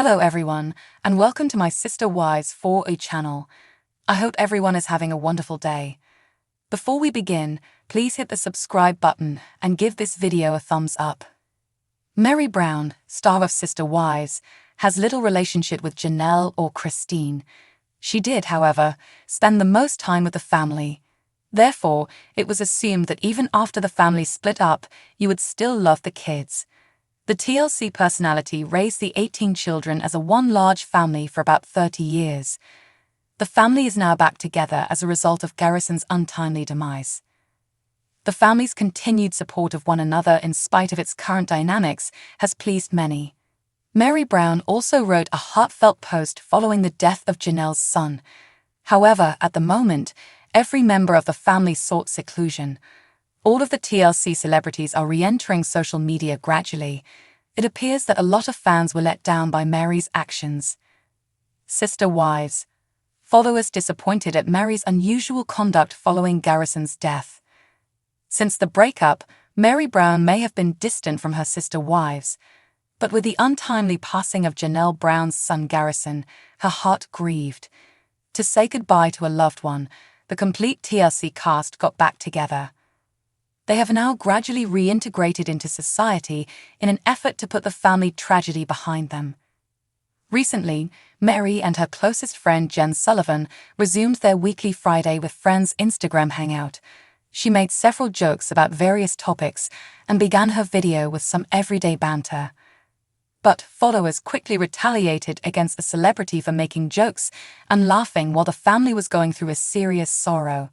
Hello everyone, and welcome to my Sister Wives 4A channel. I hope everyone is having a wonderful day. Before we begin, please hit the subscribe button and give this video a thumbs up. Meri Brown, star of Sister Wives, has little relationship with Janelle or Christine. She did, however, spend the most time with the family. Therefore, it was assumed that even after the family split up, you would still love the kids. The TLC personality raised the 18 children as a one large family for about 30 years. The family is now back together as a result of Garrison's untimely demise. The family's continued support of one another in spite of its current dynamics has pleased many. Meri Brown also wrote a heartfelt post following the death of Janelle's son. However, at the moment, every member of the family sought seclusion. All of the TLC celebrities are re-entering social media gradually. It appears that a lot of fans were let down by Meri's actions. Sister Wives. Followers disappointed at Meri's unusual conduct following Garrison's death. Since the breakup, Meri Brown may have been distant from her sister wives, but with the untimely passing of Janelle Brown's son Garrison, her heart grieved. To say goodbye to a loved one, the complete TLC cast got back together. They have now gradually reintegrated into society in an effort to put the family tragedy behind them. Recently, Meri and her closest friend Jen Sullivan resumed their weekly Friday with Friends Instagram hangout. She made several jokes about various topics and began her video with some everyday banter. But followers quickly retaliated against the celebrity for making jokes and laughing while the family was going through a serious sorrow.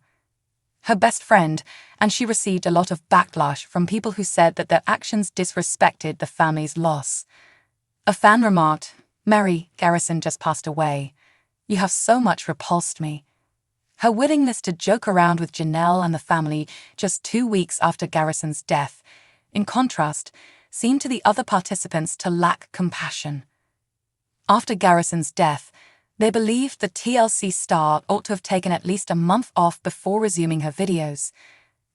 Her best friend, and she received a lot of backlash from people who said that their actions disrespected the family's loss. A fan remarked, "Meri, Garrison just passed away. You have so much repulsed me." Her willingness to joke around with Janelle and the family just 2 weeks after Garrison's death, in contrast, seemed to the other participants to lack compassion. After Garrison's death, they believed the TLC star ought to have taken at least a month off before resuming her videos.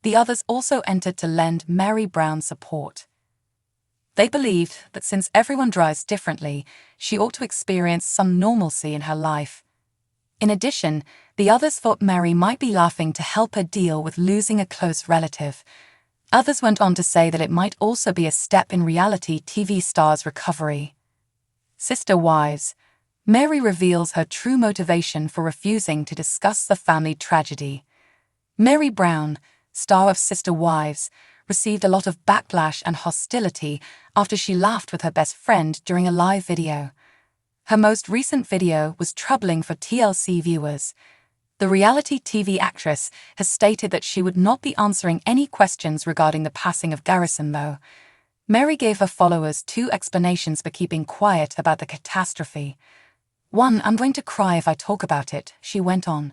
The others also entered to lend Meri Brown support. They believed that since everyone drives differently, she ought to experience some normalcy in her life. In addition, the others thought Meri might be laughing to help her deal with losing a close relative. Others went on to say that it might also be a step in reality TV stars' recovery. Sister Wives. Meri reveals her true motivation for refusing to discuss the family tragedy. Meri Brown, star of Sister Wives, received a lot of backlash and hostility after she laughed with her best friend during a live video. Her most recent video was troubling for TLC viewers. The reality TV actress has stated that she would not be answering any questions regarding the passing of Garrison, though. Meri gave her followers 2 explanations for keeping quiet about the catastrophe. "One, I'm going to cry if I talk about it," she went on.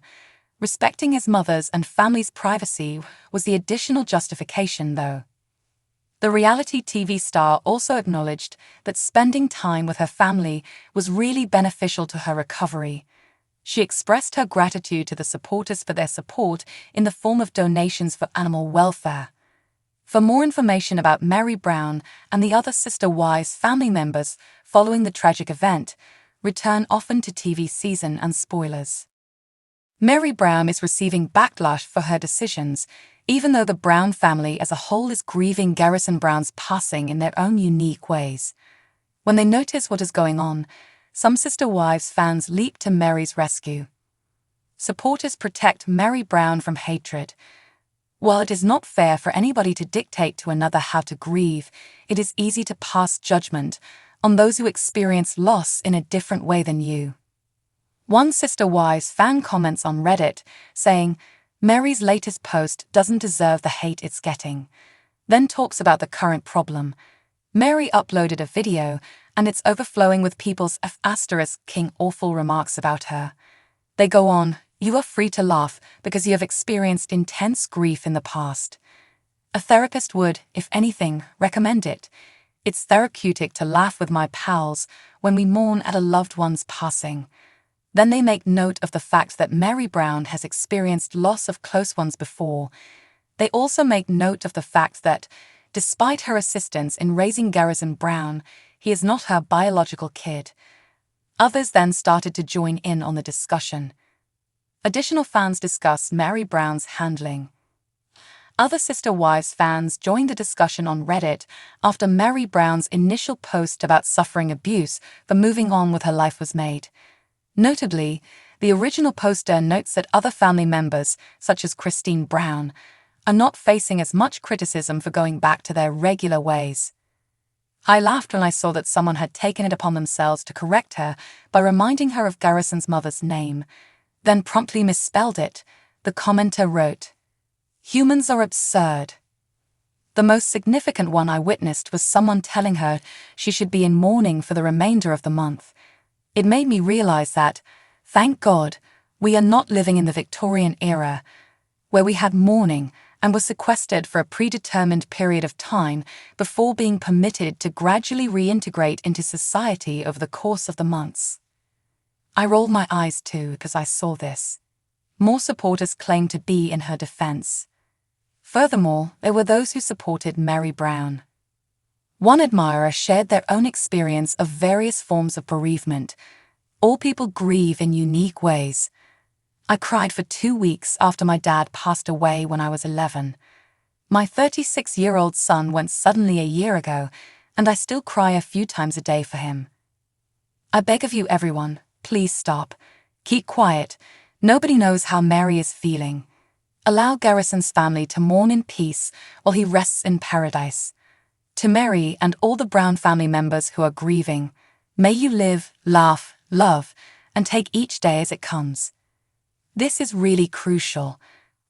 Respecting his mother's and family's privacy was the additional justification, though. The reality TV star also acknowledged that spending time with her family was really beneficial to her recovery. She expressed her gratitude to the supporters for their support in the form of donations for animal welfare. For more information about Meri Brown and the other Sister Wives family members following the tragic event, return often to TV season and spoilers. Meri Brown is receiving backlash for her decisions, even though the Brown family as a whole is grieving Garrison Brown's passing in their own unique ways. When they notice what is going on, some Sister Wives fans leap to Meri's rescue. Supporters protect Meri Brown from hatred. While it is not fair for anybody to dictate to another how to grieve, it is easy to pass judgment on those who experience loss in a different way than you. One Sister Wives fan comments on Reddit, saying, "Meri's latest post doesn't deserve the hate it's getting," then talks about the current problem. Meri uploaded a video, and it's overflowing with people's *King awful remarks about her. They go on, "You are free to laugh because you have experienced intense grief in the past. A therapist would, if anything, recommend it. It's therapeutic to laugh with my pals when we mourn at a loved one's passing." Then they make note of the fact that Meri Brown has experienced loss of close ones before. They also make note of the fact that, despite her assistance in raising Garrison Brown, he is not her biological kid. Others then started to join in on the discussion. Additional fans discussed Meri Brown's handling. Other Sister Wives fans joined the discussion on Reddit after Meri Brown's initial post about suffering abuse for moving on with her life was made. Notably, the original poster notes that other family members, such as Christine Brown, are not facing as much criticism for going back to their regular ways. I laughed when I saw that someone had taken it upon themselves to correct her by reminding her of Garrison's mother's name, then promptly misspelled it. The commenter wrote, "Humans are absurd." The most significant one I witnessed was someone telling her she should be in mourning for the remainder of the month. It made me realize that, thank God, we are not living in the Victorian era, where we had mourning and were sequestered for a predetermined period of time before being permitted to gradually reintegrate into society over the course of the months. I rolled my eyes too because I saw this. More supporters claimed to be in her defense. Furthermore, there were those who supported Meri Brown. One admirer shared their own experience of various forms of bereavement. All people grieve in unique ways. I cried for 2 weeks after my dad passed away when I was 11. My 36-year-old son went suddenly a year ago, and I still cry a few times a day for him. I beg of you everyone, please stop. Keep quiet. Nobody knows how Meri is feeling. Allow Garrison's family to mourn in peace while he rests in paradise. To Meri and all the Brown family members who are grieving, may you live, laugh, love, and take each day as it comes. This is really crucial.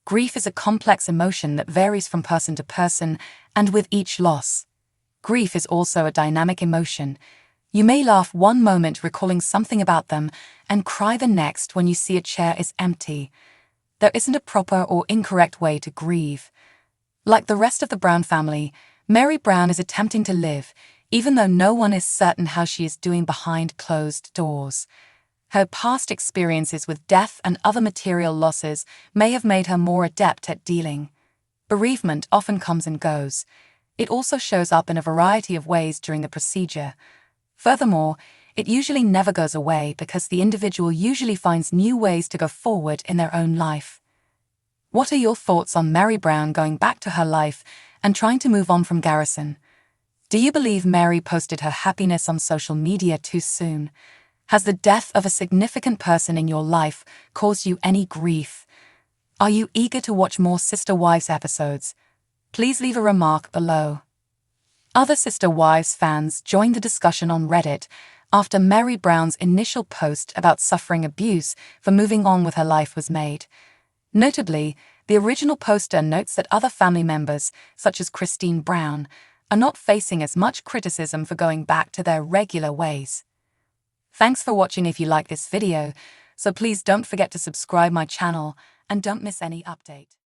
Grief is a complex emotion that varies from person to person and with each loss. Grief is also a dynamic emotion. You may laugh one moment recalling something about them and cry the next when you see a chair is empty. There isn't a proper or incorrect way to grieve. Like the rest of the Brown family, Meri Brown is attempting to live, even though no one is certain how she is doing behind closed doors. Her past experiences with death and other material losses may have made her more adept at dealing. Bereavement often comes and goes. It also shows up in a variety of ways during the procedure. Furthermore, it usually never goes away because the individual usually finds new ways to go forward in their own life. What are your thoughts on Meri Brown going back to her life and trying to move on from Garrison? Do you believe Meri posted her happiness on social media too soon? Has the death of a significant person in your life caused you any grief? Are you eager to watch more Sister Wives episodes? Please leave a remark below. Other Sister Wives fans joined the discussion on Reddit after Meri Brown's initial post about suffering abuse for moving on with her life was made. Notably, the original poster notes that other family members, such as Christine Brown, are not facing as much criticism for going back to their regular ways. Thanks for watching. If you like this video, so please don't forget to subscribe my channel and don't miss any update.